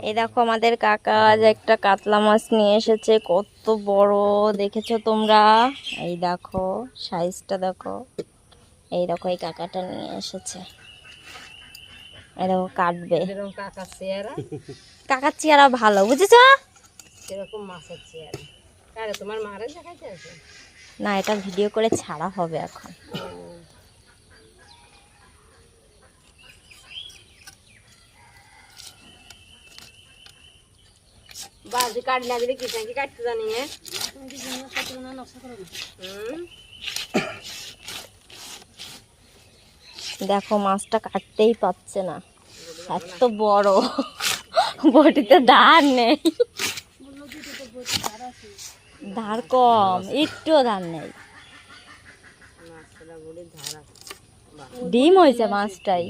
এই দেখো আমাদের কাকা আজ একটা কাতলা মাছ নিয়ে এসেছে, কত বড় দেখেছো তোমরা? এই দেখো সাইজটা দেখো। এই দেখো এই কাকাটা নিয়ে এসেছে, এই দেখো কাটবে। কাকার চেহারা ভালো, বুঝেছো? সেরকম মাছের চেহারা। আরে তোমার মারে দেখাইতে আছে না, এটা ভিডিও করে ছাড়া হবে এখন। বাজি কাট লাগলে কি কি কাটতে জানি হ্যাঁ। দেখো মাছটা কাটতেই পাচ্ছে না, এত বড়। বটিতে ধার নেই, ধার কম, একটুও ধার নেই। ডিম হয়েছে মাছটাই।